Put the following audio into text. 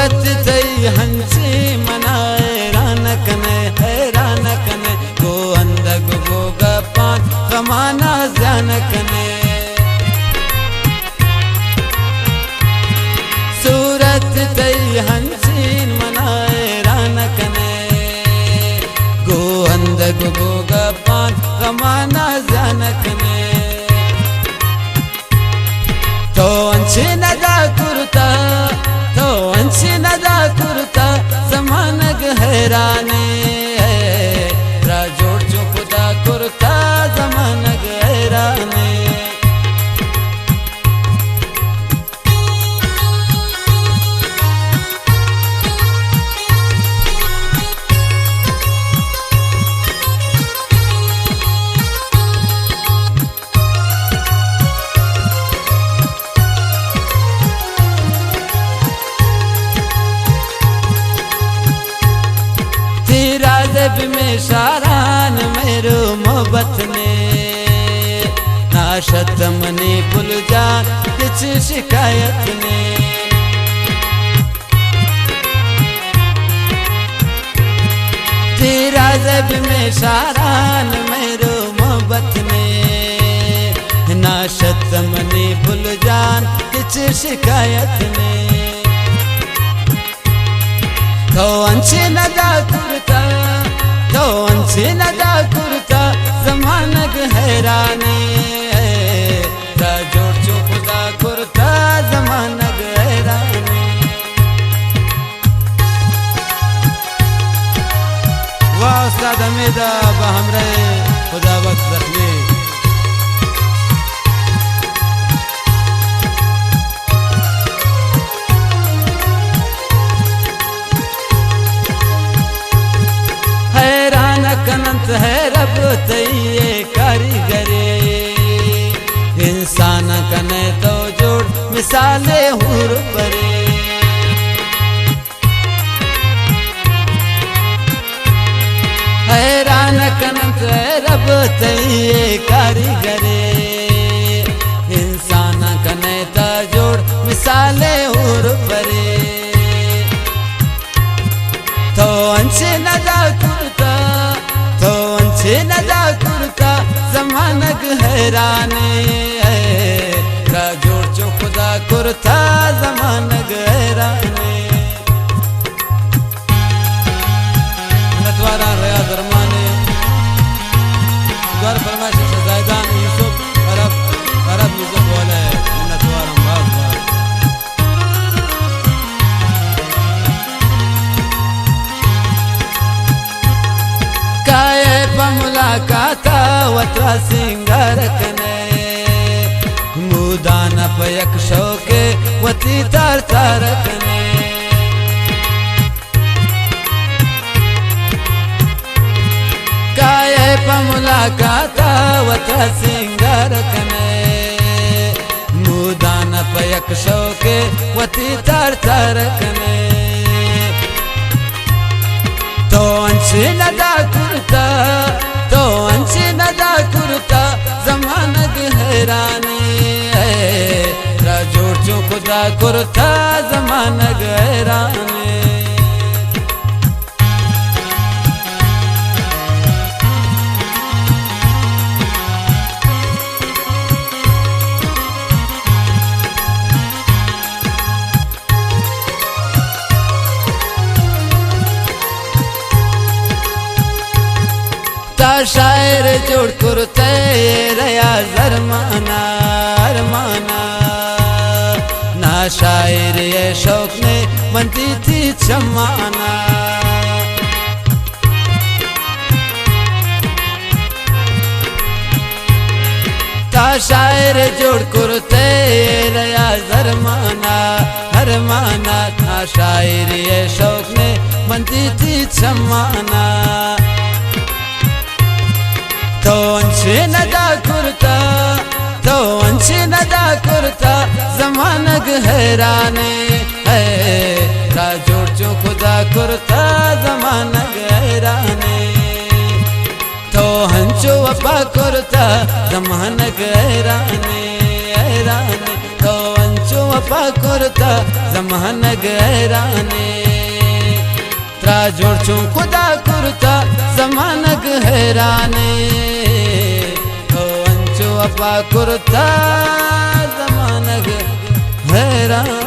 सूरत तई हंसी मनाए हैरान कने गो अंदग गो गपान कमाना जान कने सूरत तई हंसी मनाए हैरान कने गो अंदग गो गपान कमाना जान कने तो अंशी नदा कुर्ता तो अंशी नदा कुर्ता जमानग हैराने राजोड़ जो खुदा कुर्ता जमानग हैराने में शारान मेरो मोहब्बत ने नाशत मनी भूल जान किछ शिकायत ने तेरा जब में शारान मेरो मोहब्बत ने नाशत मनी भूल जान किछ शिकायत ने तो अंशी नदा कुर्ता तो अंशी नदा कुर्ता जमानग हैराने राजोड़ जो खुदा कुर्ता जमानग हैराने वाह उस्ताद हमीदा हमरे खुदा वक्त जख्मी कनंत है रब तैये कारीगरे इंसान कने तो जोड़ मिसाले हुर परे हैरान कनंत है रब तैये कारीगरे इंसान कने तो जोड़ मिसाले हुर परे तो अंशी नदा कुर्ता तो अंशी नदा कुर्ता जमानग हैराने राजोड़ जो खुदा कुर्ता जमानग हैराने नतवारा रया दरमाने द्वार फरमाइश शहजादान यूसुफ अरब यूसुफ वाला है नतवारा मुलाकाता वत्रा सिंगार कने मुदान पयक शौके वती तार तार कने काये प मुलाकाता वत्रा सिंगार कने मुदान पयक शौके वती तार तार कने तो अंशी नदा कुर्ता तो अंशी नदा कुर्ता जमानग हैराने राजोड़ जो खुदा कुर्ता जमानग हैराने शायर जोड़ कुर्ते रया जरमाना अरमाना ना शायर ये शौक ने बनती थी चमाना ता शायर जोड़ कुर्ते रया जरमाना अरमाना ना शायर ये शौक ने बनती थी चमाना तो अंशी नदा कुर्ता तो अंशी नदा कुर्ता जमानग हैराने राजोड़ जो खुदा कुर्ता जमानग हैराने तो हंचो वफा कुर्ता जमानग हैराने तो हंचो अपा कुर्ता जमान गहराने त्रा जोड़ छू खुदा कुर्ता जमान गहराने अपा कुर्ता जमान गहराने।